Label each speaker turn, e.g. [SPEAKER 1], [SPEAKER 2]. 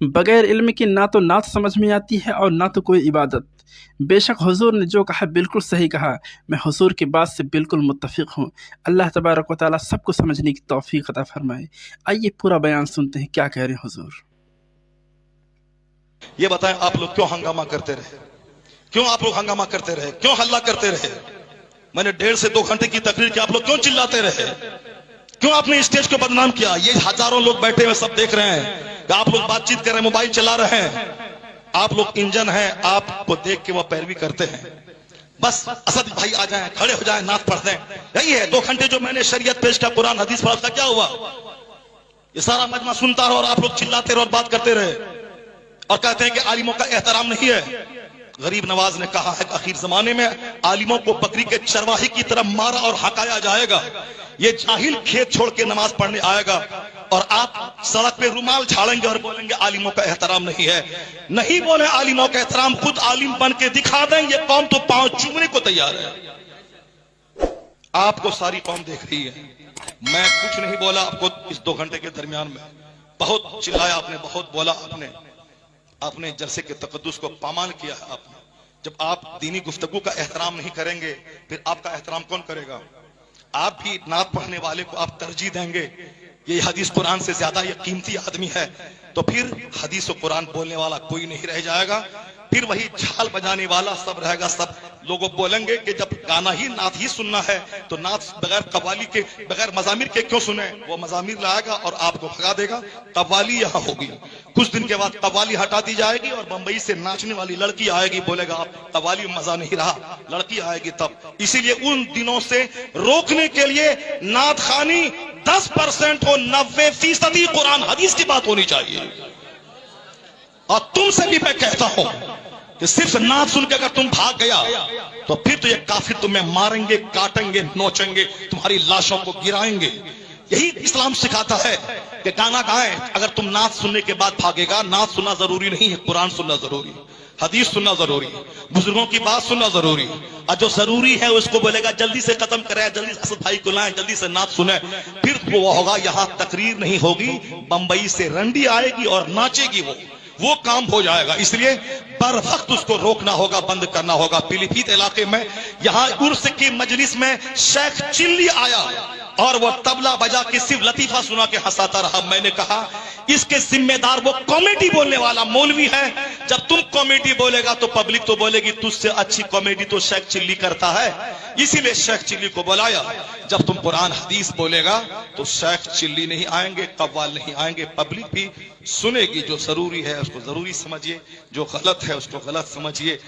[SPEAKER 1] बगैर इल्म के ना तो नात समझ में आती है और ना तो कोई इबादत। बेशक हुजूर ने जो कहा बिल्कुल सही कहा, मैं हुजूर की बात से बिल्कुल मुत्तफिक हूँ। अल्लाह तबारक व तआला सबको समझने की तौफीक अता फरमाए। आइए पूरा बयान सुनते हैं क्या कह रहे हैं हुजूर।
[SPEAKER 2] ये बताएं, आप लोग क्यों हंगामा करते रहे? क्यों आप लोग हंगामा करते रहे? क्यों हल्ला करते रहे? मैंने 1.5 से 2 घंटे की तकरीर की, आप लोग क्यों चिल्लाते रहे? क्यों आपने स्टेज को बदनाम किया? ये हजारों लोग बैठे हुए सब देख रहे हैं कि आप लोग बातचीत कर रहे हैं, मोबाइल चला रहे हैं। आप लोग इंजन हैं, आपको देख के वो पैरवी करते हैं। बस असद भाई आ जाएं, खड़े हो जाएं, नात पढ़ दें। यही है 2 घंटे जो मैंने शरीयत पेश किया, कुरान हदीस पढ़ा था, क्या हुआ? ये सारा मजमा सुनता रहा और आप लोग चिल्लाते रहे और बात करते रहे और कहते हैं कि आलिमों का एहतराम नहीं है। गरीब नवाज ने कहा है कि आखिर जमाने में आलिमों को बकरी के चरवाही की तरह मारा और हकाया जाएगा। ये जाहिल खेत छोड़ के नमाज पढ़ने आएगा और आप सड़क पे रुमाल झाड़ेंगे और बोलेंगे आलिमों का एहतराम नहीं है। नहीं बोले आलिमों का एहतराम, खुद आलिम बन के दिखा दें। ये कौम तो पांव चूमने को तैयार है। आपको सारी कौम देख रही है। मैं कुछ नहीं बोला आपको इस 2 घंटे के दरमियान में। बहुत चिल्लाया आपने, बहुत बोला आपने, आपने जलसे के तकद्दुस को पामाल किया है आपने। जब आप दीनी गुफ्तगू का एहतराम नहीं करेंगे, फिर आपका एहतराम कौन करेगा? आप भी नात पढ़ने वाले को आप तरजीह देंगे, ये हदीस कुरान से ज्यादा ये कीमती आदमी है, तो फिर हदीस और कुरान बोलने वाला कोई नहीं रह जाएगा। फिर वही झाल बजाने वाला सब रहेगा। सब लोगों बोलेंगे कि जब गाना ही नात ही सुनना है तो नात बगैर कव्वाली के, बगैर मजामिर के क्यों सुने? वो मजामिर लाएगा और आपको भगा देगा। कव्वाली यहाँ होगी, कुछ दिन के बाद कव्वाली हटा दी जाएगी और बंबई से नाचने वाली लड़की आएगी, बोलेगा आप कव्वाली में मजा नहीं रहा, लड़की आएगी तब। इसीलिए उन दिनों से रोकने के लिए नात खानी 10% हो, 90% कुरान हदीस की बात होनी चाहिए। और तुमसे भी मैं कहता हूं कि सिर्फ नात सुन के अगर तुम भाग गया तो फिर तो ये काफिर तुम्हें मारेंगे, काटेंगे, नोचेंगे, तुम्हारी लाशों को गिराएंगे। यही इस्लाम सिखाता है कि गाना गाएं। अगर तुम नात सुनने के बाद भागेगा, नात सुनना जरूरी नहीं है, कुरान सुनना जरूरी है, हदीस सुनना जरूरी है, बुजुर्गों की बात सुनना जरूरी है। और जो जरूरी है उसको बोलेगा जल्दी से खत्म करें, जल्दी से असद भाई को लाएं, जल्दी से नात सुने, फिर वो होगा। यहां तकरीर नहीं होगी, बंबई से रंडी आएगी और नाचेगी, वो काम हो जाएगा। इसलिए बर वक्त उसको रोकना होगा, बंद करना होगा। पीलीभीत इलाके में यहां उर्स की मजलिस में शेख चिल्ली आया और वो तबला बजा के सिर्फ लतीफा सुना के हंसाता रहा। मैंने कहा इसके जिम्मेदार वो कॉमेडी बोलने वाला मौलवी है। जब तुम कॉमेडी बोलेगा तो पब्लिक तो बोलेगी तुझसे अच्छी कॉमेडी तो शेख चिल्ली करता है। इसीलिए शेख चिल्ली को बुलाया। जब तुम कुरान हदीस बोलेगा तो शेख चिल्ली नहीं आएंगे, कव्वाल नहीं आएंगे, पब्लिक भी सुनेगी। जो जरूरी है उसको जरूरी समझिए, जो गलत है उसको गलत समझिए।